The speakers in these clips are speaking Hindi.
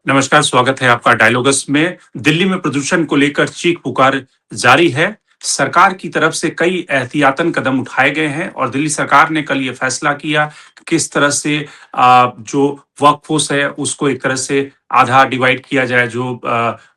नमस्कार, स्वागत है आपका डायलॉगस में। दिल्ली में प्रदूषण को लेकर चीख-पुकार जारी है। सरकार की तरफ से कई एहतियातन कदम उठाए गए हैं और दिल्ली सरकार ने कल ये फैसला किया कि किस तरह से जो वर्कफ़ोर्स है उसको एक तरह से आधा डिवाइड किया जाए, जो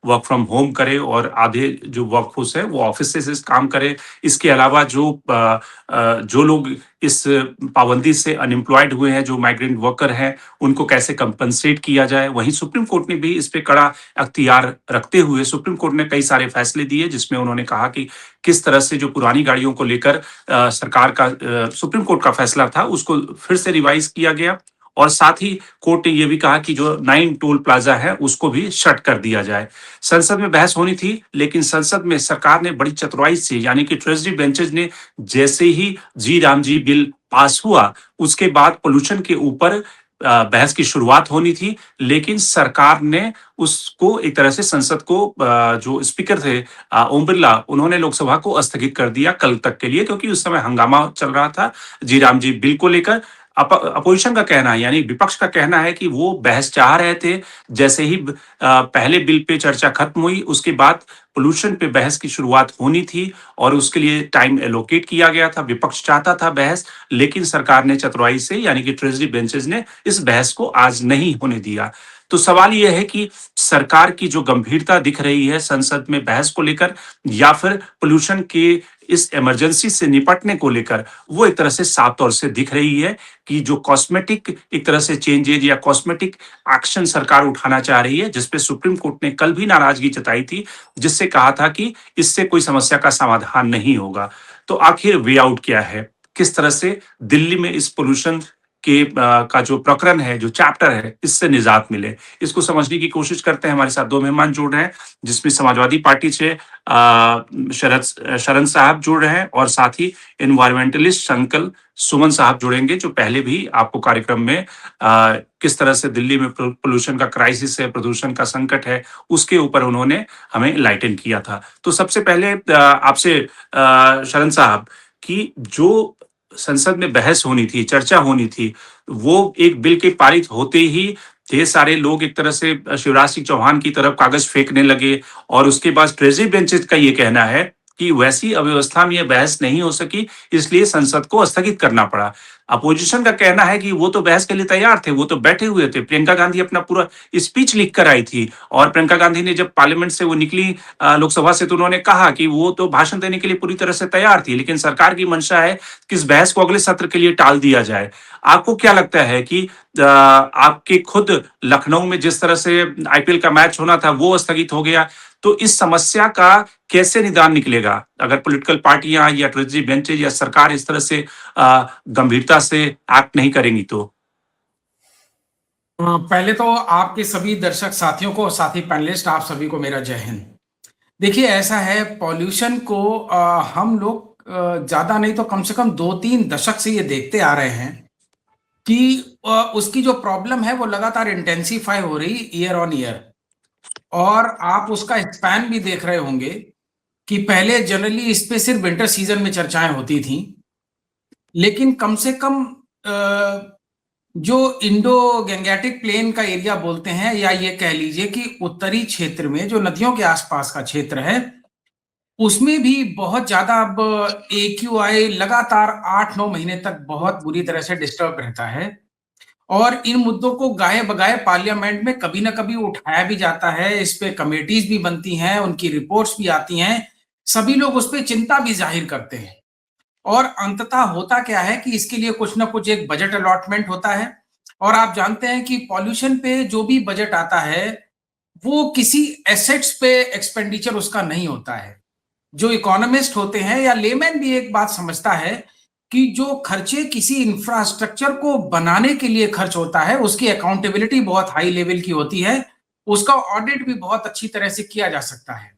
वर्क फ्रॉम होम करे और आधे जो वर्कफ़ोर्स है वो ऑफ़िस से काम करे। इसके अलावा जो लोग इस पाबंदी से अनएम्प्लॉयड हुए हैं, जो माइग्रेंट वर्कर हैं, उनको कैसे कंपनसेट किया जाए। वहीं सुप्रीम कोर्ट ने भी इस पे कड़ा अख्तियार रखते हुए सुप्रीम कोर्ट ने कई सारे फैसले दिए, जिसमें उन्होंने कहा कि किस तरह से जो पुरानी गाड़ियों को लेकर सरकार का सुप्रीम कोर्ट का फैसला था, उसको फिर से रिवाइज किया गया। और साथ ही कोर्ट ने ये भी कहा कि जो 9 टोल प्लाजा है उसको भी शट कर दिया जाए। संसद में बहस होनी थी, लेकिन संसद में सरकार ने बड़ी चतुराई से, यानी कि ट्रेजरी बेंचेज ने जैसे ही जी राम जी बिल पास हुआ, उसके बाद पोल्यूशन के ऊपर बहस की शुरुआत होनी थी, लेकिन सरकार ने उसको एक तरह से संसद को जो स्पीकर थे ओम बिरला, उन्होंने लोकसभा को स्थगित कर दिया कल तक के लिए, क्योंकि उस समय हंगामा चल रहा था जी राम जी बिल को लेकर। अपोजिशन का कहना है, यानी विपक्ष का कहना है कि वो बहस चाह रहे थे। जैसे ही पहले बिल पे चर्चा खत्म हुई, उसके बाद पोल्यूशन पे बहस की शुरुआत होनी थी और उसके लिए टाइम एलोकेट किया गया था। विपक्ष चाहता था बहस, लेकिन सरकार ने चतुराई से, यानी कि ट्रेजरी बेंचेस ने इस बहस को आज नहीं होने दिया। तो सवाल ये है कि सरकार की जो गंभीरता दिख रही है संसद में बहस को लेकर, या फिर पोल्यूशन के इस इमरजेंसी से निपटने को लेकर, वो एक तरह से साफ तौर से दिख रही है कि जो कॉस्मेटिक एक तरह से चेंजेज या कॉस्मेटिक एक्शन सरकार उठाना चाह रही है, जिसपे सुप्रीम कोर्ट ने कल भी नाराजगी जताई थी, जिससे कहा था कि इससे कोई समस्या का समाधान नहीं होगा। तो आखिर वे आउट क्या है? किस तरह से दिल्ली में इस पोल्यूशन का जो प्रकरण है, जो चैप्टर है, इससे निजात मिले? इसको समझने की कोशिश करते हैं। हमारे साथ 2 मेहमान जुड़ रहे हैं, जिसमें समाजवादी पार्टी से शरण साहब जुड़ रहे हैं और साथ ही एनवायरमेंटलिस्ट अंकल सुमन साहब जुड़ेंगे, जो पहले भी आपको कार्यक्रम में किस तरह से दिल्ली में पोल्यूशन का क्राइसिस है, प्रदूषण का संकट है, उसके ऊपर उन्होंने हमें एनलाइटन किया था। तो सबसे पहले आपसे शरण साहब, कि जो संसद में बहस होनी थी, चर्चा होनी थी, वो एक बिल के पारित होते ही ढेर सारे लोग एक तरह से शिवराज सिंह चौहान की तरफ कागज फेंकने लगे और उसके बाद ट्रेजरी बेंचेस का ये कहना है कि वैसी अव्यवस्था में ये बहस नहीं हो सकी, इसलिए संसद को स्थगित करना पड़ा। अपोजिशन का कहना है कि वो तो बहस के लिए तैयार थे, वो तो बैठे हुए थे। प्रियंका गांधी अपना पूरा स्पीच लिख कर आई थी और प्रियंका गांधी ने जब पार्लियामेंट से वो निकली लोकसभा से, तो उन्होंने कहा कि वो तो भाषण देने के लिए पूरी तरह से तैयार थी, लेकिन सरकार की मंशा है कि इस बहस को अगले सत्र के लिए टाल दिया जाए। आपको क्या लगता है कि आपके खुद लखनऊ में जिस तरह से आईपीएल का मैच होना था वो स्थगित हो गया, तो इस समस्या का कैसे निदान निकलेगा अगर पॉलिटिकल पार्टियां या ट्रेजरी बेंचेज या सरकार इस तरह से गंभीरता से एक्ट नहीं करेंगी तो? पहले तो आपके सभी दर्शक साथियों को, साथी पैनलिस्ट, आप सभी को मेरा जय हिंद। देखिए, ऐसा है, पॉल्यूशन को हम लोग ज्यादा नहीं तो कम से कम 2-3 दशक से ये देखते आ रहे हैं कि उसकी जो प्रॉब्लम है वो लगातार इंटेंसिफाई हो रही ईयर ऑन ईयर। और आप उसका स्पैन भी देख रहे होंगे कि पहले जनरली इस पे सिर्फ विंटर सीजन में चर्चाएं होती थी, लेकिन कम से कम जो इंडो गैंगेटिक प्लेन का एरिया बोलते हैं, या ये कह लीजिए कि उत्तरी क्षेत्र में जो नदियों के आसपास का क्षेत्र है, उसमें भी बहुत ज्यादा अब एक्यूआई लगातार 8-9 महीने तक बहुत बुरी तरह से डिस्टर्ब रहता है। और इन मुद्दों को गाये बगाए पार्लियामेंट में कभी ना कभी उठाया भी जाता है, इस पे कमेटीज भी बनती हैं, उनकी रिपोर्ट्स भी आती हैं, सभी लोग उस पे चिंता भी जाहिर करते हैं। और अंततः होता क्या है कि इसके लिए कुछ ना कुछ एक बजट अलॉटमेंट होता है। और आप जानते हैं कि पॉल्यूशन पे जो भी बजट आता है, वो किसी एसेट्स पे एक्सपेंडिचर उसका नहीं होता है। जो इकोनॉमिस्ट होते हैं या लेमैन भी एक बात समझता है कि जो खर्चे किसी इंफ्रास्ट्रक्चर को बनाने के लिए खर्च होता है, उसकी अकाउंटेबिलिटी बहुत हाई लेवल की होती है, उसका ऑडिट भी बहुत अच्छी तरह से किया जा सकता है।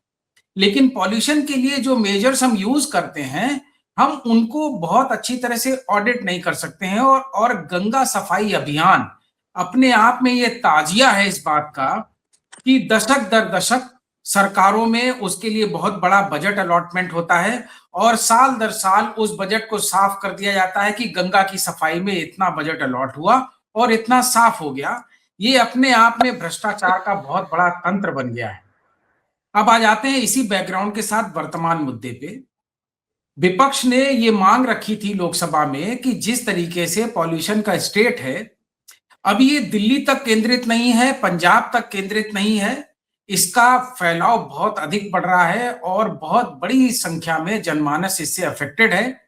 लेकिन पॉल्यूशन के लिए जो मेजर्स हम यूज करते हैं, हम उनको बहुत अच्छी तरह से ऑडिट नहीं कर सकते हैं। और गंगा सफाई अभियान अपने आप में ये ताजिया है इस बात का कि दशक दर दशक सरकारों में उसके लिए बहुत बड़ा बजट अलॉटमेंट होता है और साल दर साल उस बजट को साफ कर दिया जाता है कि गंगा की सफाई में इतना बजट अलॉट हुआ और इतना साफ हो गया। ये अपने आप में भ्रष्टाचार का बहुत बड़ा तंत्र बन गया है। अब आ जाते हैं इसी बैकग्राउंड के साथ वर्तमान मुद्दे पे। विपक्ष ने ये मांग रखी थी लोकसभा में कि जिस तरीके से पॉल्यूशन का स्टेट है, अब ये दिल्ली तक केंद्रित नहीं है, पंजाब तक केंद्रित नहीं है, इसका फैलाव बहुत अधिक बढ़ रहा है और बहुत बड़ी संख्या में जनमानस इससे अफेक्टेड है।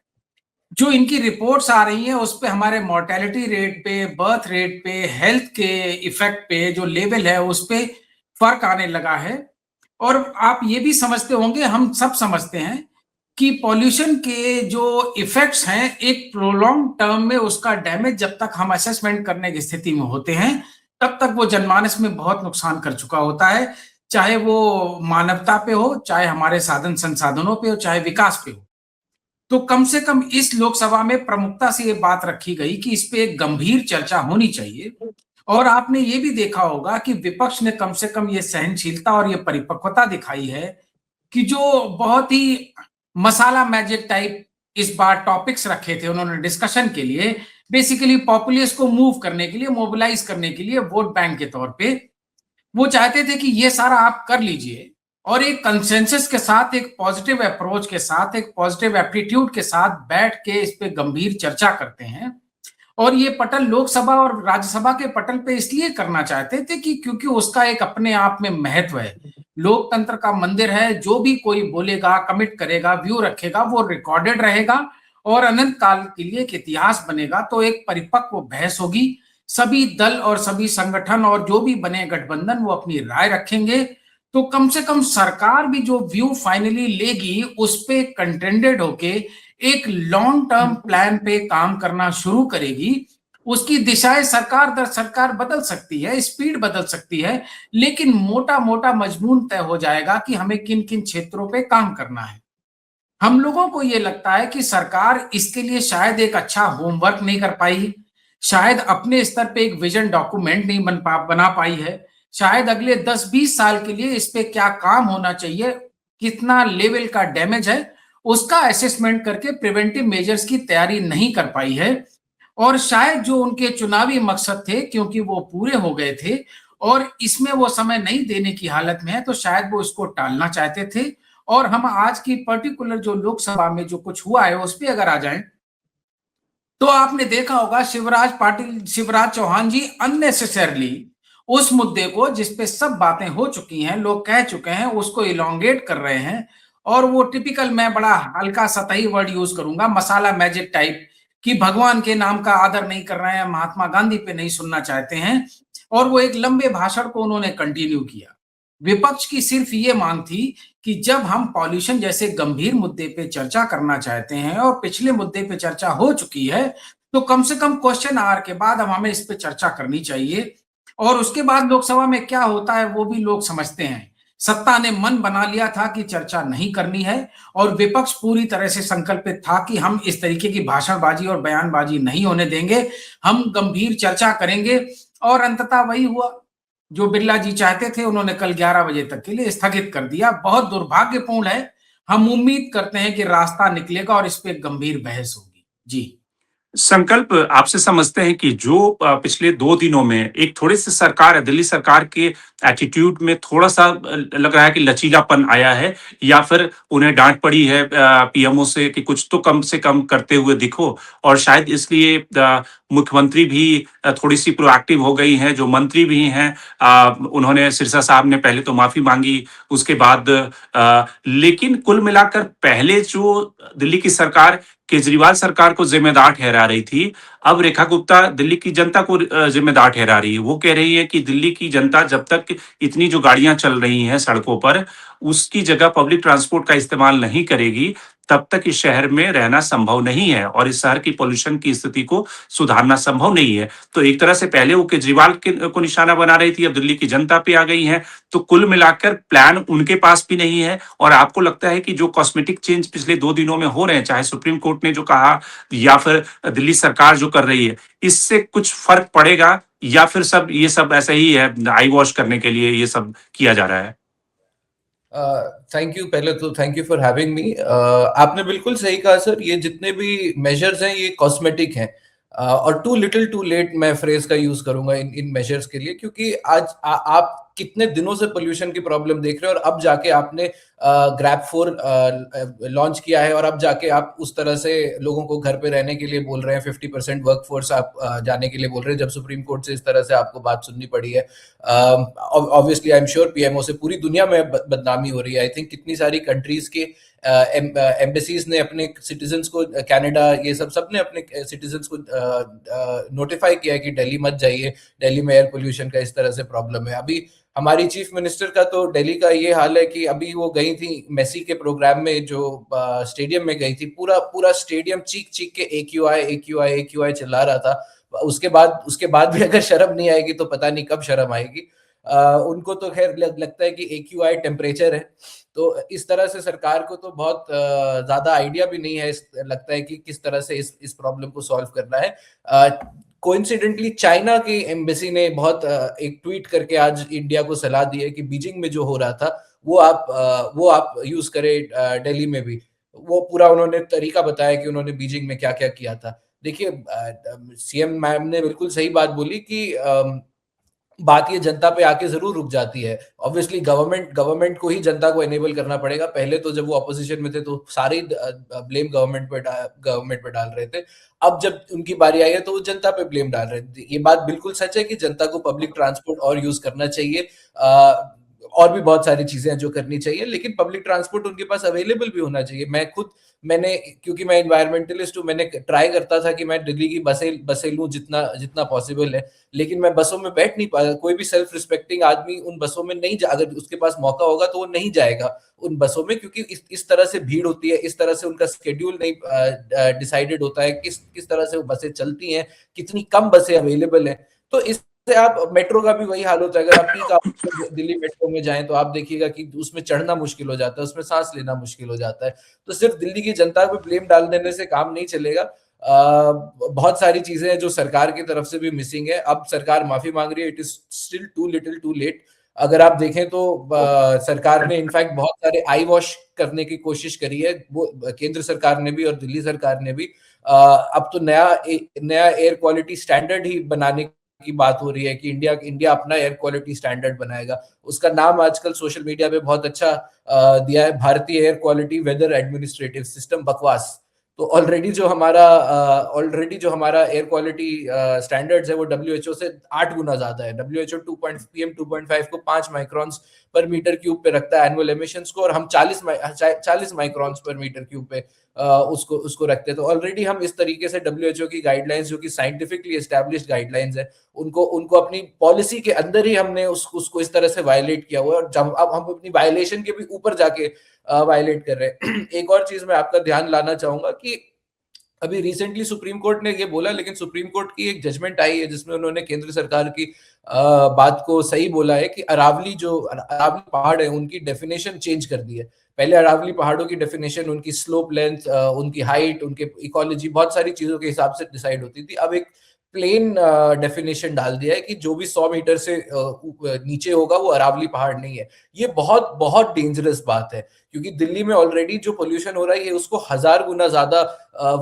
जो इनकी रिपोर्ट्स आ रही हैं उस पे हमारे मोर्टेलिटी रेट पे, बर्थ रेट पे, हेल्थ के इफेक्ट पे जो लेवल है उस पे फर्क आने लगा है। और आप ये भी समझते होंगे, हम सब समझते हैं कि पॉल्यूशन के जो इफेक्ट्स हैं एक प्रोलॉन्ग टर्म में उसका डैमेज जब तक हम असेसमेंट करने की स्थिति में होते हैं तब तक वो जनमानस में बहुत नुकसान कर चुका होता है, चाहे वो मानवता पे हो, चाहे हमारे साधन संसाधनों पे हो, चाहे विकास पे हो। तो कम से कम इस लोकसभा में प्रमुखता से ये बात रखी गई कि इस पे एक गंभीर चर्चा होनी चाहिए। और आपने ये भी देखा होगा कि विपक्ष ने कम से कम ये सहनशीलता और ये परिपक्वता दिखाई है कि जो बहुत ही मसाला मैजिक टाइप इस बार टॉपिक्स रखे थे उन्होंने डिस्कशन के लिए, बेसिकली पॉपुलेस को मूव करने के लिए, मोबिलाइज करने के लिए वोट बैंक के तौर पे वो चाहते थे कि ये सारा आप कर लीजिए और एक कंसेंसस के साथ, एक पॉजिटिव अप्रोच के साथ, एक पॉजिटिव एप्टीट्यूड के साथ बैठ के इस पे गंभीर चर्चा करते हैं। और ये पटल लोकसभा और राज्यसभा के पटल पे इसलिए करना चाहते थे कि क्योंकि उसका एक अपने आप में महत्व है। लोकतंत्र का मंदिर है, जो भी कोई बोलेगा, कमिट करेगा, व्यू रखेगा, वो रिकॉर्डेड रहेगा और अनंत काल के लिए एक इतिहास बनेगा। तो एक परिपक्व बहस होगी, सभी दल और सभी संगठन और जो भी बने गठबंधन वो अपनी राय रखेंगे। तो कम से कम सरकार भी जो व्यू फाइनली लेगी उस पे कंटेंडेड होके एक लॉन्ग टर्म प्लान पे काम करना शुरू करेगी। उसकी दिशाएं सरकार दर सरकार बदल सकती है, स्पीड बदल सकती है, लेकिन मोटा मोटा मजमून तय हो जाएगा कि हमें किन किन क्षेत्रों पे काम करना है। हम लोगों को ये लगता है कि सरकार इसके लिए शायद एक अच्छा होमवर्क नहीं कर पाई, शायद अपने स्तर पे एक विजन डॉक्यूमेंट नहीं बना पाई है, शायद अगले 10-20 साल के लिए इस पे क्या काम होना चाहिए, कितना लेवल का डैमेज है, उसका असेसमेंट करके प्रिवेंटिव मेजर्स की तैयारी नहीं कर पाई है। और शायद जो उनके चुनावी मकसद थे क्योंकि वो पूरे हो गए थे और इसमें वो समय नहीं देने की हालत में है, तो शायद वो इसको टालना चाहते थे। और हम आज की पर्टिकुलर जो लोकसभा में जो कुछ हुआ है उस पे अगर आ जाएं तो आपने देखा होगा शिवराज चौहान जी अननेसेसरली उस मुद्दे को जिस पे सब बातें हो चुकी हैं, लोग कह चुके हैं, उसको इलोंगेट कर रहे हैं। और वो टिपिकल, मैं बड़ा हल्का सतही वर्ड यूज करूंगा, मसाला मैजिक टाइप, कि भगवान के नाम का आदर नहीं कर रहे हैं, महात्मा गांधी पे नहीं सुनना चाहते हैं। और वो एक लंबे भाषण को उन्होंने कंटिन्यू किया। विपक्ष की सिर्फ ये मांग थी कि जब हम पॉल्यूशन जैसे गंभीर मुद्दे पे चर्चा करना चाहते हैं और पिछले मुद्दे पे चर्चा हो चुकी है, तो कम से कम क्वेश्चन आवर के बाद हम हमें इस पे चर्चा करनी चाहिए। और उसके बाद लोकसभा में क्या होता है वो भी लोग समझते हैं। सत्ता ने मन बना लिया था कि चर्चा नहीं करनी है और विपक्ष पूरी तरह से संकल्पित था कि हम इस तरीके की भाषणबाजी और बयानबाजी नहीं होने देंगे, हम गंभीर चर्चा करेंगे। और अंततः वही हुआ जो बिरला जी चाहते थे, उन्होंने कल 11 बजे तक के लिए स्थगित कर दिया। बहुत दुर्भाग्यपूर्ण है। हम उम्मीद करते हैं कि रास्ता निकलेगा और इस पे गंभीर बहस होगी। जी। संकल्प आपसे समझते हैं कि जो पिछले 2 दिनों में एक थोड़ी-सी सरकार है, दिल्ली सरकार के एटीट्यूड में थोड़ा-सा लग रहा है कि लचीलापन आया है या फिर उन्हें डाँट पड़ी है पीएमओ से कि कुछ तो कम से कम करते हुए दिखो और शायद इसलिए मुख्यमंत्री भी थोड़ी-सी प्रोएक्टिव हो गई हैं, जो मंत्री भी हैं उन्होंने सिरसा साहब ने पहले तो माफ़ी माँगी, उसके बाद लेकिन कुल मिलाकर पहले जो दिल्ली की सरकार केजरीवाल सरकार को जिम्मेदार ठहरा रही थी, अब रेखा गुप्ता दिल्ली की जनता को जिम्मेदार ठहरा रही है। वो कह रही है कि दिल्ली की जनता जब तक इतनी जो गाड़ियाँ चल रही हैं सड़कों पर, उसकी जगह पब्लिक ट्रांसपोर्ट का इस्तेमाल नहीं करेगी, तब तक इस शहर में रहना संभव नहीं है और इस शहर की पॉल्यूशन की स्थिति को सुधारना संभव नहीं है। तो एक तरह से पहले वो केजरीवाल को निशाना बना रही थी, अब दिल्ली की जनता पे आ गई हैं। तो कुल मिलाकर प्लान उनके पास भी नहीं है और आपको लगता है कि जो कॉस्मेटिक चेंज पिछले 2 दिनों में हो रहे हैं, चाहे सुप्रीम कोर्ट ने जो कहा या फिर दिल्ली सरकार जो कर रही है, इससे कुछ फ़र्क पड़ेगा या फिर सब ये सब ऐसे ही है, आई वॉश करने के लिए ये सब किया जा रहा है? थैंक यू, पहले तो thank you for having me. आपने बिल्कुल सही कहा सर, ये जितने भी मेजर्स हैं ये कॉस्मेटिक हैं। और टू लिटिल टू लेट मैं फ्रेज का यूज करूंगा इन मेजर्स के लिए, क्योंकि आज आप कितने दिनों से पोल्यूशन की प्रॉब्लम देख रहे हो और अब जाके आपने ग्रैब 4 लॉन्च किया है और अब जाके आप उस तरह से लोगों को घर पे रहने के लिए बोल रहे हैं, 50% वर्कफोर्स आप जाने के लिए बोल रहे हैं, जब सुप्रीम कोर्ट से इस तरह से आपको बात सुननी पड़ी है। Obviously I am sure PMO से पूरी दुनिया में बदनामी हो रही है। आई थिंक कितनी सारी कंट्रीज के एम्बेसीज ने अपने सिटीजन्स को, कनाडा ये सब ने अपने सिटीजन्स को नोटिफाई किया है कि दिल्ली मत जाइए, दिल्ली में एयर पोल्यूशन का इस तरह से प्रॉब्लम है। अभी हमारी चीफ मिनिस्टर का तो दिल्ली का ये हाल है कि अभी वो गई थी मेसी के प्रोग्राम में, जो स्टेडियम में गई थी, पूरा स्टेडियम चीख चीख के AQI चिल्ला रहा था। उसके बाद भी अगर शर्म नहीं आएगी तो पता नहीं कब शर्म आएगी। उनको तो खैर लगता है कि AQI टेम्परेचर है। तो इस तरह से सरकार को तो बहुत ज्यादा आइडिया भी नहीं है, लगता है कि किस तरह से इस प्रॉब्लम को सॉल्व करना है। कोइंसिडेंटली चाइना की एम्बेसी ने बहुत एक ट्वीट करके आज इंडिया को सलाह दी है कि बीजिंग में जो हो रहा था वो आप यूज करें दिल्ली में भी। वो पूरा उन्होंने तरीका बताया कि उन्होंने बीजिंग में क्या क्या किया था। देखिए, सीएम मैम ने बिल्कुल सही बात बोली कि बात ये जनता पे आके जरूर रुक जाती है। ऑब्वियसली गवर्नमेंट को ही जनता को एनेबल करना पड़ेगा। पहले तो जब वो अपोजिशन में थे तो सारे ब्लेम गवर्नमेंट पे डाल रहे थे। अब जब उनकी बारी आई है तो वो जनता पे ब्लेम डाल रहे थे। ये बात बिल्कुल सच है कि जनता को पब्लिक ट्रांसपोर्ट और यूज करना चाहिए। और भी बहुत सारी चीजें हैं जो करनी चाहिए, लेकिन पब्लिक ट्रांसपोर्ट उनके पास अवेलेबल भी होना चाहिए। मैंने क्योंकि मैं इन्वायरमेंटलिस्ट हूँ, मैंने ट्राई करता था कि मैं दिल्ली की बसें लूं जितना पॉसिबल है, लेकिन मैं बसों में बैठ नहीं पाया। कोई भी सेल्फ रिस्पेक्टिंग आदमी उन बसों में नहीं अगर उसके पास मौका होगा तो वो नहीं जाएगा उन बसों में, क्योंकि इस तरह से भीड़ होती है, इस तरह से उनका शेड्यूल नहीं डिसाइडेड होता है, किस तरह से वो बसें चलती हैं, कितनी कम बसें अवेलेबल हैं। तो इससे आप मेट्रो का भी वही हाल होता है। अगर आप पीक आवर्स में दिल्ली मेट्रो में जाएं तो आप देखिएगा कि उसमें चढ़ना मुश्किल हो जाता है, उसमें सांस लेना मुश्किल हो जाता है। तो सिर्फ दिल्ली की जनता पे ब्लेम डाल देने से काम नहीं चलेगा। बहुत सारी चीजें हैं जो सरकार की तरफ से भी मिसिंग है। अब सरकार माफी मांग रही है, it is still too little too late. अगर आप देखें तो सरकार ने इनफैक्ट बहुत सारे आई वॉश करने की कोशिश करी है, वो केंद्र सरकार ने भी और दिल्ली सरकार ने भी। अब तो नया एयर क्वालिटी स्टैंडर्ड ही बनाने की बात हो रही है कि इंडिया अपना एयर क्वालिटी स्टैंडर्ड बनाएगा। उसका नाम आजकल सोशल मीडिया पे बहुत अच्छा दिया है, भारतीय air quality weather administrative system. बकवास। तो ऑलरेडी जो हमारा एयर क्वालिटी स्टैंडर्ड्स है वो WHO से 8 गुना ज्यादा है। WHO PM 2.5 को 5 माइक्रॉन्स पर मीटर क्यूब पे रखता है एनुअल एमिशंस को, और हम 40 माइक्रॉन्स पर मीटर क्यूब पे उसको रखते हैं। तो ऑलरेडी हम इस तरीके से WHO की गाइडलाइंस, जो कि साइंटिफिकली एस्टैब्लिश्ड गाइडलाइंस है, उनको अपनी पॉलिसी के अंदर ही हमने उसको इस तरह से वायलेट किया हुआ है। और जब अब हम अपनी वायलेशन के भी ऊपर जाके वायलेट कर रहे हैं। एक और चीज मैं आपका ध्यान लाना चाहूंगा कि अभी रिसेंटली सुप्रीम कोर्ट ने ये बोला, लेकिन सुप्रीम कोर्ट की एक जजमेंट आई है जिसमें उन्होंने केंद्र सरकार की बात को सही बोला है कि अरावली पहाड़ है उनकी डेफिनेशन चेंज कर दी है। पहले अरावली पहाड़ों की डेफिनेशन उनकी स्लोप लेंथ, उनकी हाइट, उनके इकोलॉजी, बहुत सारी चीजों के हिसाब से डिसाइड होती थी। अब एक प्लेन डेफिनेशन डाल दिया है कि जो भी 100 मीटर से नीचे होगा वो अरावली पहाड़ नहीं है। ये बहुत बहुत डेंजरस बात है, क्योंकि दिल्ली में ऑलरेडी जो पोल्यूशन हो रहा है ये उसको 1000 गुना ज्यादा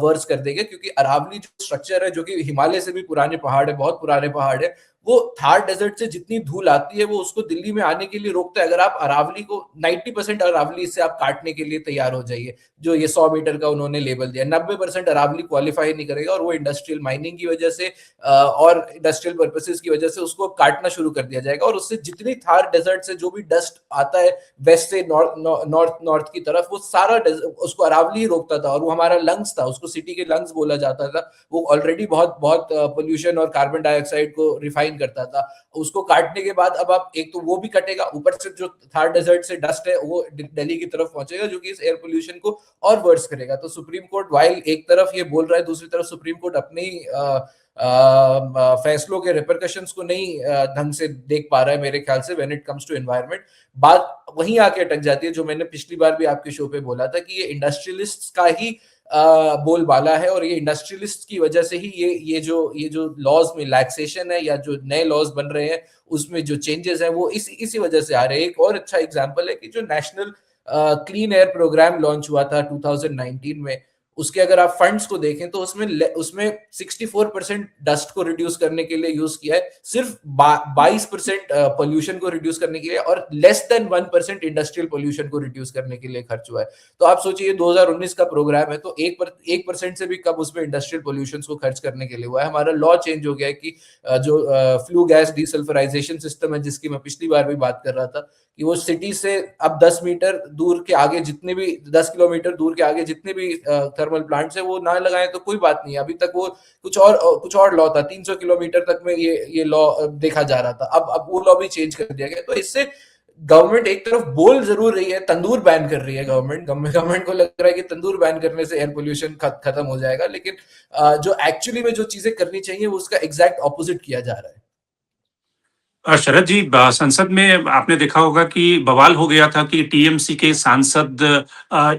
वर्स कर देगा। क्योंकि अरावली जो स्ट्रक्चर है, जो कि हिमालय से भी पुराने पहाड़ है, बहुत पुराने पहाड़ है, वो थार डेजर्ट से जितनी धूल आती है वो उसको दिल्ली में आने के लिए रोकता है। अगर आप अरावली को 90% अरावली से आप काटने के लिए तैयार हो जाइए, जो ये 100 मीटर का उन्होंने लेवल दिया, 90% अरावली क्वालिफाई नहीं करेगा, और वो इंडस्ट्रियल माइनिंग की वजह से और इंडस्ट्रियल पर्पसेस की वजह से उसको काटना शुरू कर दिया जाएगा। और उससे जितनी थार डेजर्ट से जो भी डस्ट आता है वेस्ट से नॉर्थ की तरफ, वो सारा उसको अरावली ही रोकता था। और वो हमारा लंग्स था, उसको सिटी के लंग्स बोला जाता था। वो ऑलरेडी बहुत बहुत पोल्यूशन और कार्बन डाइऑक्साइड को रिफाइन करता था। उसको काटने के बाद अब आप, एक तो वो भी कटेगा, ऊपर से जो थार डेजर्ट से डस्ट है वो दिल्ली की तरफ पहुंचेगा, जो कि इस एयर पोल्यूशन को और वर्स करेगा। तो सुप्रीम कोर्ट वाइल एक तरफ ये बोल रहा है, दूसरी तरफ सुप्रीम कोर्ट अपने ही फैसलों के रिपरकशंस को नहीं ढंग से देख पा रहा है मेरे ख्याल से, when it comes to environment. बात वहीं आके अटक जाती है जो मैंने पिछली बार भी आपके शो पे बोला था कि ये इंडस्ट्रियलिस्ट का ही बोलबाला है, और ये इंडस्ट्रियलिस्ट की वजह से ही ये जो लॉज में रिलैक्सेशन है या जो नए लॉज बन रहे हैं उसमें जो चेंजेस हैं वो इसी वजह से आ रहे हैं। एक और अच्छा एग्जांपल है कि जो national clean air program launch हुआ था 2019 में, उसके अगर आप फंड्स को देखें तो उसमें 64% डस्ट को रिड्यूस करने के लिए यूज किया है, सिर्फ 22% पोल्यूशन को रिड्यूस करने के लिए, और लेस देन 1% इंडस्ट्रियल पोल्यूशन को रिड्यूस करने के लिए खर्च हुआ है। तो आप सोचिए 2019 का प्रोग्राम है, तो 1% से भी कम उसमें इंडस्ट्रियल पोल्यूशन को खर्च करने के लिए हुआ है। हमारा लॉ चेंज हो गया है कि जो फ्लू गैस डीसल्फराइजेशन सिस्टम है, जिसकी मैं पिछली बार भी बात कर रहा था, कि वो सिटी से अब 10 मीटर दूर के आगे जितने भी 10 किलोमीटर दूर के आगे जितने भी थर्मल प्लांट्स है वो ना लगाएं तो कोई बात नहीं। अभी तक वो कुछ और लॉ था, 300 किलोमीटर तक में ये लॉ देखा जा रहा था। अब वो लॉ भी चेंज कर दिया गया। तो इससे गवर्नमेंट एक तरफ बोल जरूर रही है, तंदूर बैन कर रही है गवर्नमेंट को लग रहा है कि तंदूर बैन करने से एयर पोल्यूशन खत्म हो जाएगा, लेकिन जो एक्चुअली में जो चीजें करनी चाहिए वो उसका एग्जैक्ट ऑपोजिट किया जा रहा है। शरद जी, संसद में आपने देखा होगा कि बवाल हो गया था कि टीएमसी के सांसद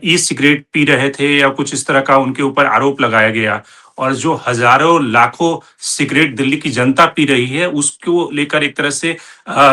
ई सिगरेट पी रहे थे या कुछ इस तरह का उनके ऊपर आरोप लगाया गया, और जो हजारों लाखों सिगरेट दिल्ली की जनता पी रही है उसको लेकर एक तरह से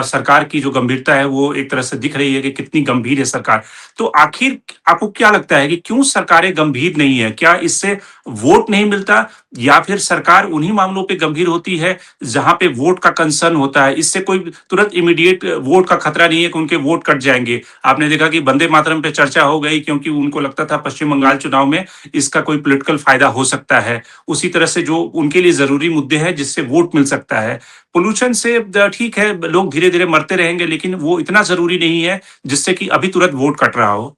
सरकार की जो गंभीरता है वो एक तरह से दिख रही है कि कितनी गंभीर है सरकार। तो आखिर आपको क्या लगता है कि क्यों सरकारें गंभीर नहीं है? क्या इससे वोट नहीं मिलता, या फिर सरकार उन्हीं मामलों पे गंभीर होती है जहां पे वोट का कंसर्न होता है? इससे कोई तुरंत इमीडिएट वोट का खतरा नहीं है कि उनके वोट कट जाएंगे। आपने देखा कि वंदे मातरम पे चर्चा हो गई क्योंकि उनको लगता था पश्चिम बंगाल चुनाव में इसका कोई पॉलिटिकल फायदा हो सकता है। उसी तरह से जो उनके लिए जरूरी मुद्दे हैं जिससे वोट मिल सकता है, पोल्यूशन से ठीक है, लोग धीरे धीरे मरते रहेंगे, लेकिन वो इतना जरूरी नहीं है जिससे कि अभी तुरंत वोट कट रहा हो।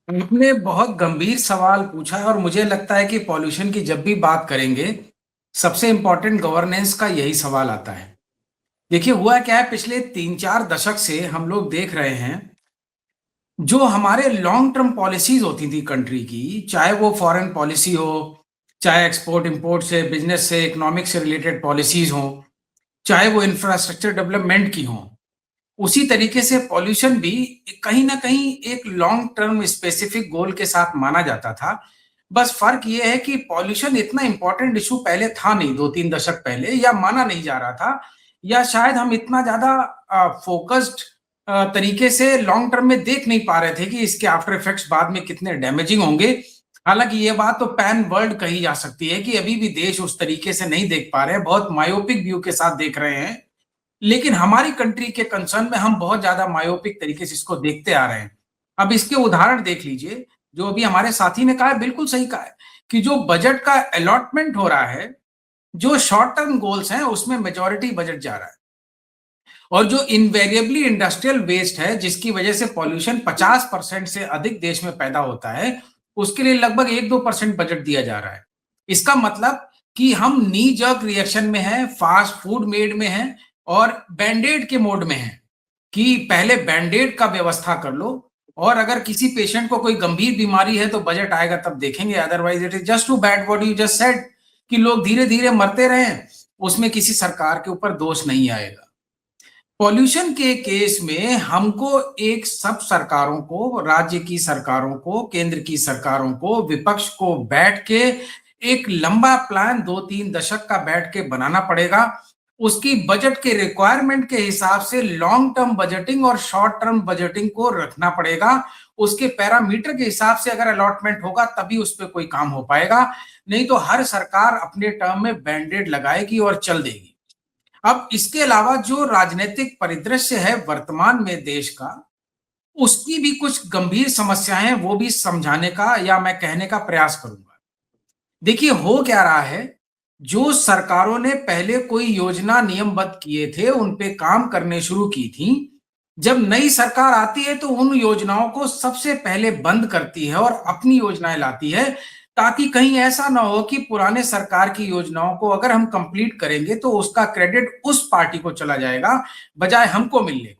आपने बहुत गंभीर सवाल पूछा है और मुझे लगता है कि पॉल्यूशन की जब भी बात करेंगे, सबसे इंपॉर्टेंट गवर्नेंस का यही सवाल आता है। देखिए, हुआ क्या है, पिछले 3-4 दशक से हम लोग देख रहे हैं, जो हमारे लॉन्ग टर्म पॉलिसीज होती थी कंट्री की, चाहे वो फॉरेन पॉलिसी हो, चाहे एक्सपोर्ट इंपोर्ट से, बिजनेस से, इकोनॉमिक से रिलेटेड पॉलिसीज हो, चाहे वो इंफ्रास्ट्रक्चर डेवलपमेंट की हो, उसी तरीके से पॉल्यूशन भी कहीं ना कहीं एक लॉन्ग टर्म स्पेसिफिक गोल के साथ माना जाता था। बस फर्क ये है कि पॉल्यूशन इतना इंपॉर्टेंट इशू पहले था नहीं, 2-3 दशक पहले, या माना नहीं जा रहा था, या शायद हम इतना ज्यादा फोकस्ड तरीके से लॉन्ग टर्म में देख नहीं पा रहे थे कि इसके आफ्टर इफेक्ट्स बाद में कितने डैमेजिंग होंगे। हालांकि ये बात तो पैन वर्ल्ड कही जा सकती है कि अभी भी देश उस तरीके से नहीं देख पा रहे हैं, बहुत मायोपिक व्यू के साथ देख रहे हैं। लेकिन हमारी कंट्री के कंसर्न में हम बहुत ज्यादा मायोपिक तरीके से इसको देखते आ रहे हैं। अब इसके उदाहरण देख लीजिए, जो अभी हमारे साथी ने कहा है, बिल्कुल सही कहा है कि जो बजट का अलॉटमेंट हो रहा है, जो शॉर्ट टर्म गोल्स हैं उसमें मेजॉरिटी बजट जा रहा है, और जो इनवेरिएबली इंडस्ट्रियल वेस्ट है जिसकी वजह से पॉल्यूशन 50% से अधिक देश में पैदा होता है, उसके लिए लगभग 1-2% बजट दिया जा रहा है। इसका मतलब कि हम नी जर्क रिएक्शन में हैं, फास्ट फूड मेड में हैं, और बैंडेड के मोड में हैं कि पहले बैंडेड का व्यवस्था कर लो, और अगर किसी पेशेंट को कोई गंभीर बीमारी है तो बजट आएगा तब देखेंगे, otherwise it is just too bad what you just said कि लोग धीरे धीरे मरते रहे, उसमें किसी सरकार के ऊपर दोष नहीं आएगा। पॉल्यूशन के केस में हमको एक सब सरकारों को, राज्य की सरकारों को, केंद्र की सरकारों को, विपक्ष को बैठ के एक लंबा प्लान 2-3 दशक का बैठ के बनाना पड़ेगा। उसकी बजट के रिक्वायरमेंट के हिसाब से लॉन्ग टर्म बजटिंग और शॉर्ट टर्म बजटिंग को रखना पड़ेगा। उसके पैरामीटर के हिसाब से अगर अलॉटमेंट होगा तभी उस पर कोई काम हो पाएगा, नहीं तो हर सरकार अपने टर्म में बैंडेड लगाएगी और चल देगी। अब इसके अलावा जो राजनीतिक परिदृश्य है वर्तमान में देश का, उसकी भी कुछ गंभीर समस्याएं हैं, वो भी समझाने का या मैं कहने का प्रयास करूंगा। देखिए, हो क्या रहा है, जो सरकारों ने पहले कोई योजना नियमबद्ध किए थे, उन पे काम करने शुरू की थी, जब नई सरकार आती है तो उन योजनाओं को सबसे पहले बंद करती है और अपनी योजनाएं लाती है, ताकि कहीं ऐसा ना हो कि पुराने सरकार की योजनाओं को अगर हम कंप्लीट करेंगे तो उसका क्रेडिट उस पार्टी को चला जाएगा बजाय हमको मिलने।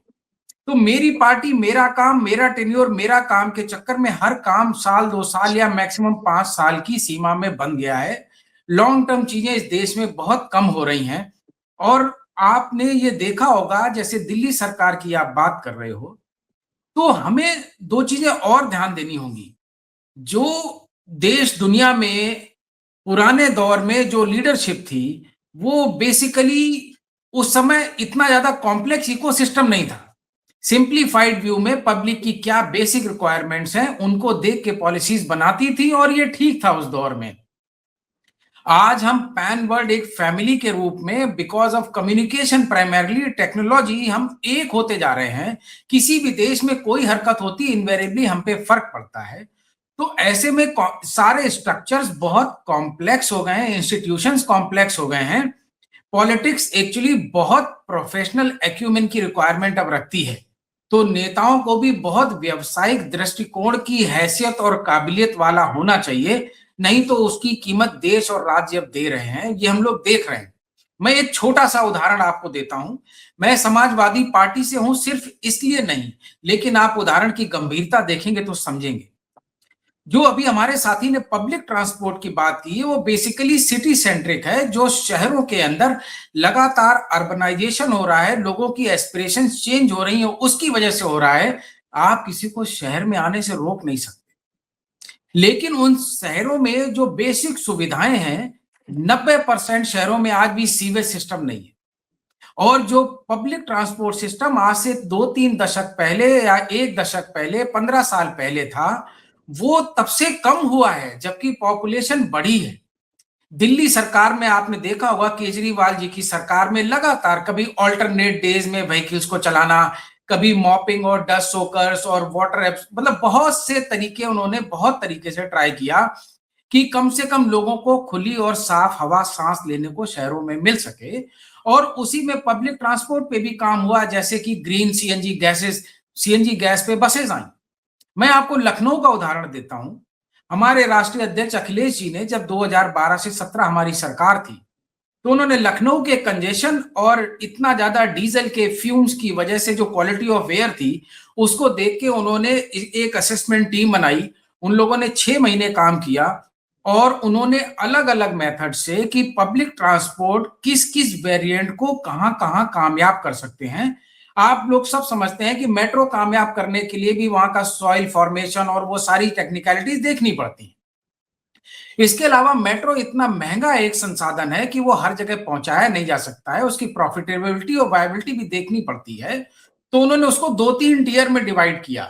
तो मेरी पार्टी, मेरा काम, मेरा टेन्योर, मेरा काम के चक्कर में हर काम साल 2 साल या मैक्सिमम 5 साल की सीमा में बन गया है। लॉन्ग टर्म चीजें इस देश में बहुत कम हो रही हैं, और आपने ये देखा होगा, जैसे दिल्ली सरकार की आप बात कर रहे हो, तो हमें 2 चीजें और ध्यान देनी होंगी। जो देश दुनिया में पुराने दौर में जो लीडरशिप थी, वो बेसिकली उस समय इतना ज्यादा कॉम्प्लेक्स इकोसिस्टम नहीं था। सिंप्लीफाइड व्यू में पब्लिक की क्या बेसिक रिक्वायरमेंट्स हैं उनको देख के पॉलिसीज बनाती थी, और ये ठीक था उस दौर में। आज हम पैन वर्ल्ड एक फैमिली के रूप में, because of communication primarily technology, हम एक होते जा रहे हैं। किसी भी देश में कोई हरकत होती इन्वेरिएबली हम पे फर्क पड़ता है। तो ऐसे में सारे स्ट्रक्चर्स बहुत कॉम्प्लेक्स हो गए हैं, इंस्टीट्यूशंस कॉम्प्लेक्स हो गए हैं। पॉलिटिक्स एक्चुअली बहुत प्रोफेशनल एक्यूमेन की रिक्वायरमेंट अब रखती है। तो नेताओं को भी बहुत व्यावसायिक दृष्टिकोण की हैसियत और काबिलियत वाला होना चाहिए, नहीं तो उसकी कीमत देश और राज्य अब दे रहे हैं, ये हम लोग देख रहे हैं। मैं एक छोटा सा उदाहरण आपको देता हूं। मैं समाजवादी पार्टी से हूं सिर्फ इसलिए नहीं, लेकिन आप उदाहरण की गंभीरता देखेंगे तो समझेंगे। जो अभी हमारे साथी ने पब्लिक ट्रांसपोर्ट की बात की है, वो बेसिकली सिटी सेंट्रिक है। जो शहरों के अंदर लगातार अर्बनाइजेशन हो रहा है, लोगों की एस्पिरेशन चेंज हो रही है, उसकी वजह से हो रहा है। आप किसी को शहर में आने से रोक नहीं सकते, लेकिन उन शहरों में जो बेसिक सुविधाएं हैं, 90% शहरों में आज भी सीवेज सिस्टम नहीं है। और जो पब्लिक ट्रांसपोर्ट सिस्टम आज से 2-3 दशक पहले या 1 दशक पहले, 15 साल पहले था, वो तब से कम हुआ है, जबकि पॉपुलेशन बढ़ी है। दिल्ली सरकार में आपने देखा होगा, केजरीवाल जी की सरकार में लगातार कभी ऑल्टरनेट डेज में व्हीकल्स को चलाना, कभी मॉपिंग और डस्ट सोकर्स और वाटर एप्स, मतलब बहुत से तरीके उन्होंने बहुत तरीके से ट्राई किया कि कम से कम लोगों को खुली और साफ हवा सांस लेने को शहरों में मिल सके। और उसी में पब्लिक ट्रांसपोर्ट पे भी काम हुआ, जैसे कि ग्रीन सीएनजी गैस पे बसेज आई। मैं आपको लखनऊ का उदाहरण देता हूं। हमारे राष्ट्रीय अध्यक्ष अखिलेश जी ने जब 2012 से 17 हमारी सरकार थी, तो उन्होंने लखनऊ के कंजेशन और इतना ज्यादा डीजल के फ्यूम्स की वजह से जो क्वालिटी ऑफ एयर थी, उसको देख के उन्होंने एक असेसमेंट टीम बनाई। उन लोगों ने 6 महीने काम किया और उन्होंने अलग अलग मेथड से कि पब्लिक ट्रांसपोर्ट किस किस वेरिएंट को कहां कहां कामयाब कर सकते हैं। आप लोग सब समझते हैं कि मेट्रो कामयाब करने के लिए भी वहां का सॉइल फॉर्मेशन और वो सारी टेक्निकलिटीज देखनी पड़ती है। इसके अलावा मेट्रो इतना महंगा एक संसाधन है कि वो हर जगह पहुंचाया नहीं जा सकता है, उसकी प्रॉफिटेबिलिटी और वायबिलिटी भी देखनी पड़ती है। तो उन्होंने उसको 2-3 टियर में डिवाइड किया।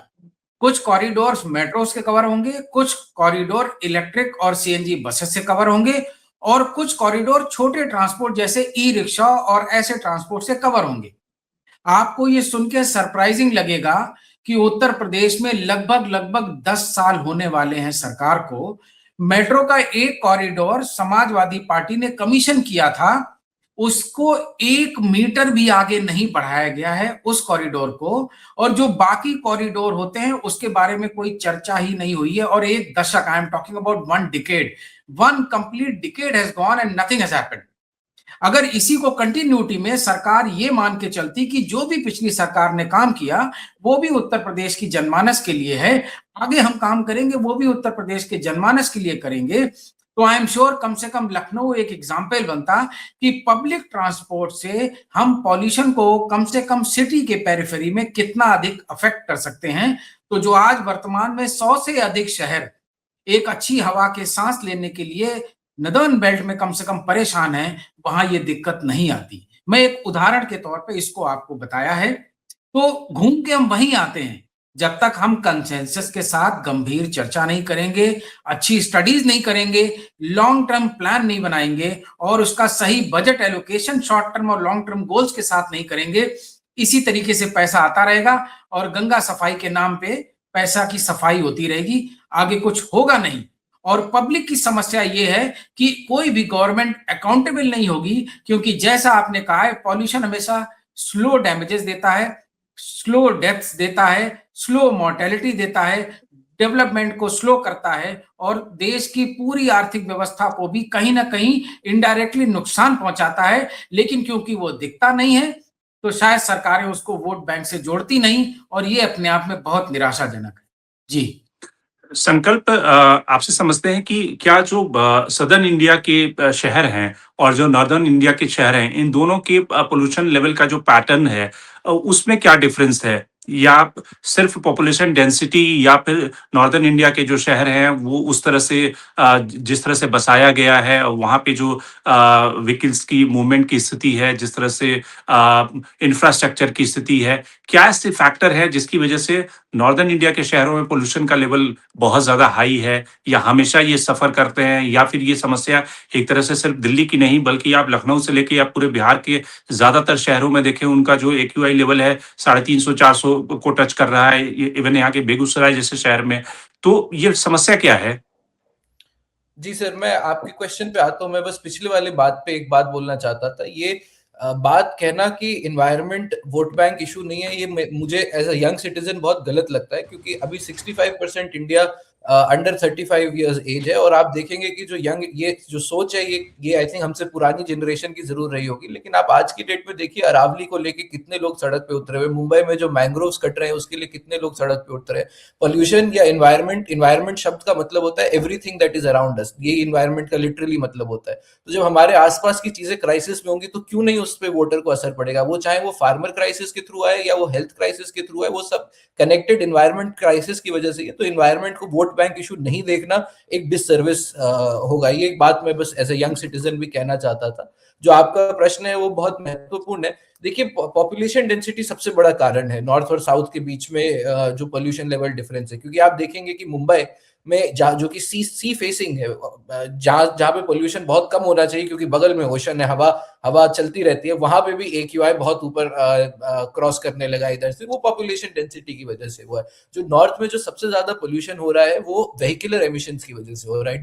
कुछ कॉरिडोर्स मेट्रोस के कवर होंगे, कुछ कॉरिडोर इलेक्ट्रिक और सीएनजी बसेस से कवर होंगे, और कुछ कॉरिडोर छोटे ट्रांसपोर्ट जैसे ई रिक्शा और ऐसे ट्रांसपोर्ट से कवर होंगे। आपको ये सुन के सरप्राइजिंग लगेगा कि उत्तर प्रदेश में लगभग लगभग 10 साल होने वाले हैं सरकार को। मेट्रो का एक कॉरिडोर समाजवादी पार्टी ने कमीशन किया था, उसको 1 मीटर भी आगे नहीं बढ़ाया गया है उस कॉरिडोर को। और जो बाकी कॉरिडोर होते हैं उसके बारे में कोई चर्चा ही नहीं हुई है। और एक दशक, I am talking about 1 decade, 1 complete decade has gone and nothing has happened. अगर इसी को कंटिन्यूटी में सरकार ये मान के चलती कि जो भी पिछली सरकार ने काम किया वो भी उत्तर प्रदेश की जनमानस के लिए है, आगे हम काम करेंगे वो भी उत्तर प्रदेश के जनमानस के लिए करेंगे, तो आई एम श्योर कम से कम लखनऊ एक एग्जाम्पल बनता कि पब्लिक ट्रांसपोर्ट से हम पॉल्यूशन को कम से कम सिटी के पेरिफेरी में कितना अधिक अफेक्ट कर सकते हैं। तो जो आज वर्तमान में 100 से अधिक शहर एक अच्छी हवा के सांस लेने के लिए नदर्न बेल्ट में कम से कम परेशान है, वहां ये दिक्कत नहीं आती। मैं एक उदाहरण के तौर पे इसको आपको बताया है। तो घूम के हम वहीं आते हैं, जब तक हम कंसेंसस के साथ गंभीर चर्चा नहीं करेंगे, अच्छी स्टडीज नहीं करेंगे, लॉन्ग टर्म प्लान नहीं बनाएंगे और उसका सही बजट एलोकेशन शॉर्ट टर्म और लॉन्ग टर्म गोल्स के साथ नहीं करेंगे, इसी तरीके से पैसा आता रहेगा और गंगा सफाई के नाम पे पैसा की सफाई होती रहेगी, आगे कुछ होगा नहीं। और पब्लिक की समस्या ये है कि कोई भी गवर्नमेंट अकाउंटेबल नहीं होगी, क्योंकि जैसा आपने कहा है, पॉल्यूशन हमेशा स्लो डैमेजेस देता है, स्लो डेथ्स देता है, स्लो मोर्टेलिटी देता है, डेवलपमेंट को स्लो करता है और देश की पूरी आर्थिक व्यवस्था को भी कहीं ना कहीं इनडायरेक्टली नुकसान पहुंचाता है। लेकिन क्योंकि वो दिखता नहीं है, तो शायद सरकारें उसको वोट बैंक से जोड़ती नहीं, और ये अपने आप में बहुत निराशाजनक है। जी। संकल्प आपसे समझते हैं कि क्या जो सदर्न इंडिया के शहर हैं और जो नॉर्दर्न इंडिया के शहर हैं, इन दोनों के पोल्यूशन लेवल का जो पैटर्न है, उसमें क्या डिफरेंस है? या सिर्फ पॉपुलेशन डेंसिटी या फिर नॉर्दर्न इंडिया के जो शहर हैं वो उस तरह से जिस तरह से बसाया गया है और वहाँ पे जो व्हीकल्स की मूवमेंट की स्थिति है, जिस तरह से इंफ्रास्ट्रक्चर की स्थिति है, क्या ऐसे फैक्टर है जिसकी वजह से नॉर्दर्न इंडिया के शहरों में पोल्यूशन का लेवल बहुत ज़्यादा हाई है या हमेशा ये सफ़र करते हैं या फिर ये समस्या एक तरह से सिर्फ दिल्ली की नहीं बल्कि आप लखनऊ से लेके आप पूरे बिहार के ज़्यादातर शहरों में देखें उनका जो एक्यूआई लेवल है 350-400 को टच कर रहा है, इवन यहाँ के बेगूसराय जैसे शहर में। तो ये समस्या क्या है? जी सर, मैं आपके क्वेश्चन पे आता हूँ। मैं बस पिछले वाले बात पे एक बात बोलना चाहता था। ये बात कहना कि एनवायरनमेंट वोट बैंक इशू नहीं है, ये मुझे एज अ यंग सिटीजन बहुत गलत लगता है, क्योंकि अभी 65% इंडिया अंडर 35 इयर्स एज है। और आप देखेंगे कि जो यंग, ये जो सोच है, ये आई थिंक हमसे पुरानी जनरेशन की जरूर रही होगी। लेकिन आप आज की डेट में देखिए, अरावली को लेके कितने लोग सड़क पे उतरे हुए, मुंबई में जो मैंग्रोव्स कट रहे हैं उसके लिए कितने लोग सड़क पे उतरे हैं। पोल्यूशन या एनवायरमेंट शब्द का मतलब होता है everything that is around us, ये एनवायरमेंट का लिटरली मतलब होता है। तो जब हमारे आसपास की चीजें क्राइसिस में होंगी तो क्यों नहीं उस पर वोटर को असर पड़ेगा, वो चाहे वो फार्मर क्राइसिस के थ्रू आए या वो हेल्थ क्राइसिस के थ्रू आए, वो सब कनेक्टेड एनवायरमेंट क्राइसिस की वजह से। तो एनवायरमेंट को वोट बैंक इशू नहीं देखना एक डिससर्विस होगा। ये एक बात मैं बस एज ए यंग सिटीजन भी कहना चाहता था। जो आपका प्रश्न है वो बहुत महत्वपूर्ण है। देखिए, पॉपुलेशन डेंसिटी सबसे बड़ा कारण है नॉर्थ और साउथ के बीच में जो पोल्यूशन लेवल डिफरेंस है, क्योंकि आप देखेंगे कि मुंबई में जो कि सी फेसिंग है, जहां जहां पे पोल्यूशन बहुत कम होना चाहिए क्योंकि बगल में ओशन है, हवा चलती रहती है, वहां पे भी एक्यूआई बहुत ऊपर क्रॉस करने लगा इधर से। वो पॉपुलेशन डेंसिटी की वजह से हुआ है। जो नॉर्थ में जो सबसे ज्यादा पोल्यूशन हो रहा है वो व्हीकलर एमिशंस की वजह से हो रहा है।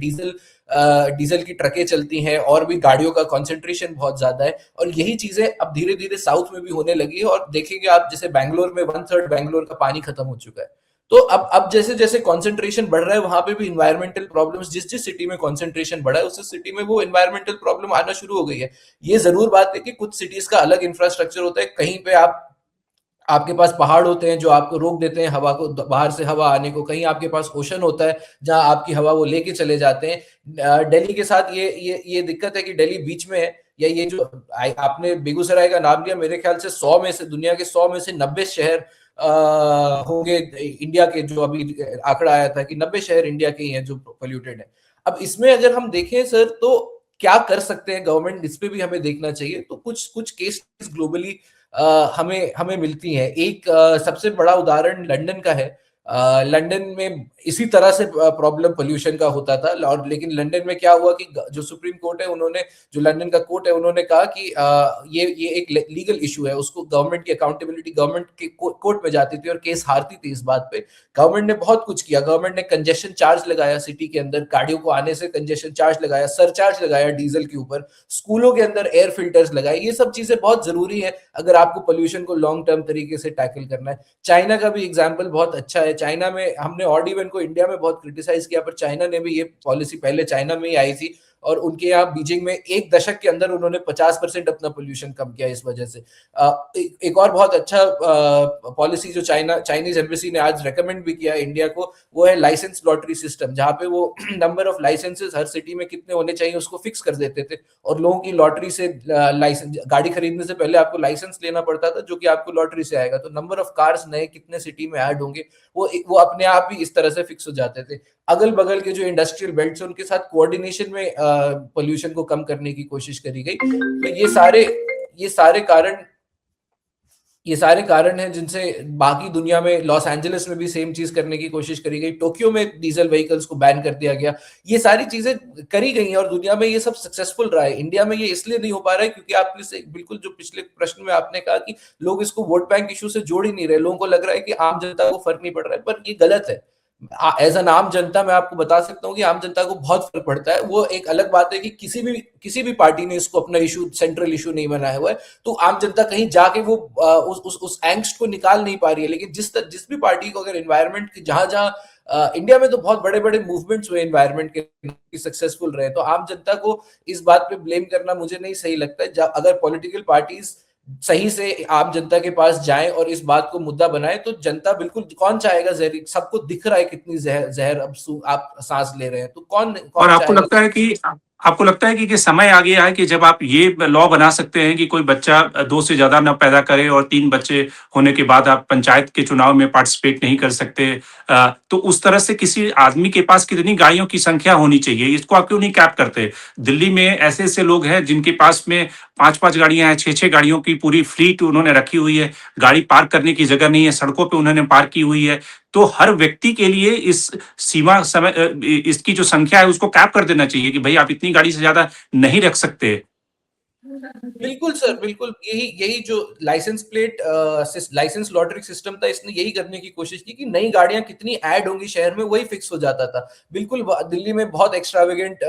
डीजल की ट्रकें चलती हैं और भी गाड़ियों का कॉन्सेंट्रेशन बहुत ज्यादा है, और यही चीजें अब धीरे धीरे साउथ में भी होने लगी है। और देखेंगे आप, जैसे बैंगलोर में 1/3 बैंगलोर का पानी खत्म हो चुका है। तो अब जैसे जैसे कॉन्सेंट्रेशन बढ़ रहा है, वहां पे भी इन्वायरमेंटल प्रॉब्लम्स, जिस जिस सिटी में कॉन्सेंट्रेशन बढ़ा है उस सिटी में वो इन्वायरमेंटल प्रॉब्लम आना शुरू हो गई है। ये जरूर बात है कि कुछ सिटीज का अलग इंफ्रास्ट्रक्चर होता है, कहीं पे आपके पास पहाड़ होते हैं जो आपको रोक देते हैं हवा को, बाहर से हवा आने को, कहीं आपके पास ओशन होता है जहां आपकी हवा वो लेके चले जाते हैं। दिल्ली के साथ ये दिक्कत है कि दिल्ली बीच में है। या ये जो आपने बेगूसराय का नाम लिया, मेरे ख्याल से 100 में से, दुनिया के 100 में से 90 शहर होंगे इंडिया के, जो अभी आंकड़ा आया था कि 90 शहर इंडिया के ही हैं जो पोल्यूटेड है। अब इसमें अगर हम देखें सर, तो क्या कर सकते हैं गवर्नमेंट, इस पे भी हमें देखना चाहिए। तो कुछ कुछ केस ग्लोबली हमें हमें मिलती हैं। एक सबसे बड़ा उदाहरण लंदन का है। लंदन में इसी तरह से प्रॉब्लम पोल्यूशन का होता था, और लेकिन लंदन में क्या हुआ कि जो सुप्रीम कोर्ट है, उन्होंने, जो लंदन का कोर्ट है, उन्होंने कहा कि ये एक लीगल इशू है, उसको गवर्नमेंट की अकाउंटेबिलिटी गवर्नमेंट के कोर्ट में जाती थी और केस हारती थी इस बात पे। गवर्नमेंट ने बहुत कुछ किया। गवर्नमेंट ने कंजेशन चार्ज लगाया सिटी के अंदर, गाड़ियों को आने से कंजेशन चार्ज लगाया, सरचार्ज लगाया डीजल के ऊपर, स्कूलों के अंदर एयर फिल्टर्स लगाए। ये सब चीजें बहुत जरूरी है अगर आपको पोल्यूशन को लॉन्ग टर्म तरीके से टैकल करना है। चाइना का भी एग्जाम्पल बहुत अच्छा है। चाइना में हमने ऑड इवन को इंडिया में बहुत क्रिटिसाइज किया, पर चाइना ने भी ये पॉलिसी, पहले चाइना में ही आई थी, और उनके यहाँ बीजिंग में 1 दशक के अंदर उन्होंने 50% अपना पोल्यूशन कम किया इस वजह से। एक और बहुत अच्छा पॉलिसी जो चाइनीज एम्बेसी ने आज रेकमेंड भी किया इंडिया को, वो है लाइसेंस लॉटरी सिस्टम, जहां पे वो नंबर ऑफ लाइसेंसेस हर सिटी में कितने होने चाहिए उसको फिक्स कर देते थे, और लोगों की लॉटरी से लाइसेंस, गाड़ी खरीदने से पहले आपको लाइसेंस लेना पड़ता था जो कि आपको लॉटरी से आएगा। तो नंबर ऑफ कार्स नए कितने सिटी में ऐड होंगे वो अपने आप ही इस तरह से फिक्स हो जाते थे। अगल बगल के जो इंडस्ट्रियल बेल्ट है उनके साथ कोऑर्डिनेशन में पोल्यूशन को कम करने की कोशिश करी गई। तो ये सारे कारण हैं जिनसे बाकी दुनिया में, लॉस एंजलिस में भी सेम चीज करने की कोशिश करी गई, टोक्यो में डीजल व्हीकल्स को बैन कर दिया गया। ये सारी चीजें करी गई हैं और दुनिया में ये सब सक्सेसफुल रहा है। इंडिया में ये इसलिए नहीं हो पा रहा है क्योंकि आपने से बिल्कुल, जो पिछले प्रश्न में आपने कहा कि लोग इसको वोट बैंक इशू से जोड़ ही नहीं रहे, लोगों को लग रहा है कि आम जनता को फर्क नहीं पड़ रहा है, पर ये गलत है। एज एन आम जनता मैं आपको बता सकता हूँ कि आम जनता को बहुत फर्क पड़ता है। वो एक अलग बात है कि किसी भी पार्टी ने इसको अपना इशू, सेंट्रल इशू नहीं बनाया हुआ है, तो आम जनता कहीं जाके वो उस एंग्स्ट को निकाल नहीं पा रही है। लेकिन जिस भी पार्टी को अगर एनवायरनमेंट की, जहां जहां इंडिया में तो बहुत बड़े बड़े मूवमेंट्स हुए एनवायरनमेंट के, सक्सेसफुल रहे, तो आम जनता को इस बात पे ब्लेम करना मुझे नहीं सही लगता। अगर पॉलिटिकल पार्टीज सही से आम जनता के पास जाएं और इस बात को मुद्दा बनाएं, तो जनता बिल्कुल, कौन चाहेगा जहर, सबको दिख रहा है कितनी जहर अब आप सांस ले रहे हैं, तो कौन और आपको चाहेगा। लगता है कि आपको लगता है कि समय आ गया है कि जब आप ये लॉ बना सकते हैं कि कोई बच्चा 2 से ज़्यादा ना पैदा करे और 3 बच्चे होने के बाद आप पंचायत के चुनाव में पार्टिसिपेट नहीं कर सकते। तो उस तरह से किसी आदमी के पास कितनी गाड़ियों की संख्या होनी चाहिए, इसको आप क्यों नहीं कैप करते? दिल्ली में ऐसे-ऐसे लोग हैं जिनके पास में 5-5 गाड़ियाँ हैं, 6-6 गाड़ियों की पूरी फ्लीट उन्होंने रखी हुई है, गाड़ी पार्क करने की जगह नहीं है, सड़कों पे उन्होंने पार्क की हुई है। तो हर व्यक्ति के लिए इस सीमा समय इसकी जो संख्या है उसको कैप कर देना चाहिए कि भई आप इतनी गाड़ी से ज़्यादा नहीं रख सकते। बिल्कुल सर, बिल्कुल यही यही जो लाइसेंस लॉटरी सिस्टम था, इसने यही करने की कोशिश की कि नई गाड़ियां कितनी ऐड होंगी शहर में, वही फिक्स हो जाता था। बिल्कुल दिल्ली में बहुत एक्स्ट्रावेगेंट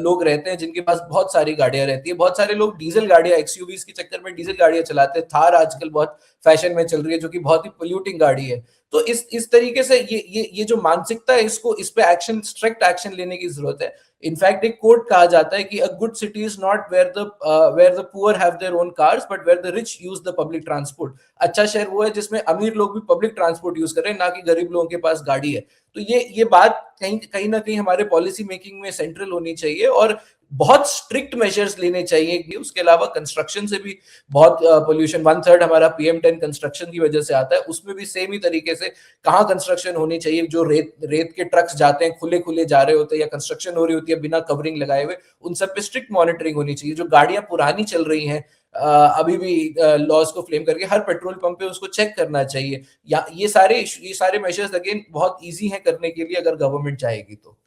लोग रहते हैं जिनके पास बहुत सारी गाड़ियां रहती है। बहुत सारे लोग डीजल गाड़ियां, एक्सयूवीज के चक्कर में डीजल गाड़ियां चलाते हैं। थार आजकल बहुत फैशन में चल रही है, जो कि बहुत ही पोल्यूटिंग गाड़ी है। तो इस तरीके से ये जो मानसिकता है, इसको इस पे स्ट्रिक्ट एक्शन लेने की जरूरत है। इनफैक्ट एक कोट कहा जाता है कि a good city is not where the poor have their own cars but where the rich use the public transport. अच्छा शहर वो है जिसमें अमीर लोग भी पब्लिक ट्रांसपोर्ट यूज कर रहे हैं, ना कि गरीब लोगों के पास गाड़ी है। तो ये बात कहीं कहीं ना कहीं हमारे पॉलिसी मेकिंग में सेंट्रल होनी चाहिए और बहुत स्ट्रिक्ट मेजर्स लेने चाहिए। कि उसके अलावा कंस्ट्रक्शन से भी बहुत पोल्यूशन, 1/3 हमारा PM10 कंस्ट्रक्शन की वजह से आता है। उसमें भी सेम ही तरीके से कहाँ कंस्ट्रक्शन होनी चाहिए, जो रेत के ट्रक्स जाते हैं खुले खुले जा रहे होते हैं, या कंस्ट्रक्शन हो रही होती है बिना कवरिंग लगाए हुए, उन सब पे स्ट्रिक्ट मॉनिटरिंग होनी चाहिए। जो गाड़ियां पुरानी चल रही हैं अभी भी लॉज को फ्लेम करके, हर पेट्रोल पंप पे उसको चेक करना चाहिए। या ये सारे मेजर्स अगेन बहुत ईजी हैं करने के लिए, अगर गवर्नमेंट चाहेगी तो।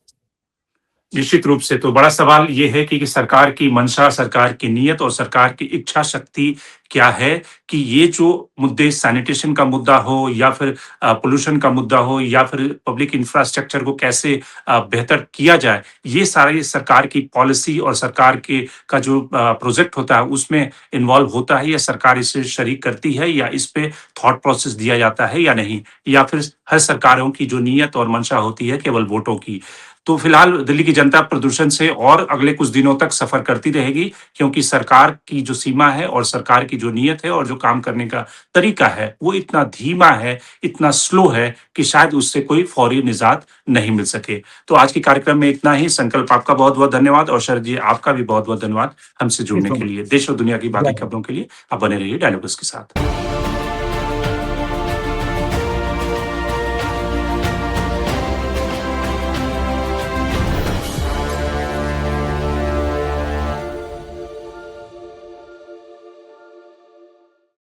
निश्चित रूप से, तो बड़ा सवाल ये है कि सरकार की मंशा, सरकार की नीयत और सरकार की इच्छा शक्ति क्या है कि ये जो मुद्दे सैनिटेशन का मुद्दा हो या फिर पॉल्यूशन का मुद्दा हो या फिर पब्लिक इंफ्रास्ट्रक्चर को कैसे बेहतर किया जाए, ये सारी सरकार की पॉलिसी और सरकार के का जो प्रोजेक्ट होता है उसमें इन्वॉल्व होता है या सरकार इससे शरीक करती है या इस पे थॉट प्रोसेस दिया जाता है या नहीं? या फिर हर सरकारों की जो नीयत और मंशा होती है केवल वोटों की। तो फिलहाल दिल्ली की जनता प्रदूषण से और अगले कुछ दिनों तक सफ़र करती रहेगी क्योंकि सरकार की जो सीमा है और सरकार की जो नीयत है और जो काम करने का तरीका है, वो इतना धीमा है, इतना स्लो है कि शायद उससे कोई फौरी निजात नहीं मिल सके। तो आज के कार्यक्रम में इतना ही। संकल्प आपका बहुत-बहुत धन्यवाद और शरद जी आपका भी बहुत-बहुत धन्यवाद हमसे जुड़ने के लिए। देश और दुनिया की बाकी खबरों के लिए आप बने रहिए डायलॉग्स के साथ।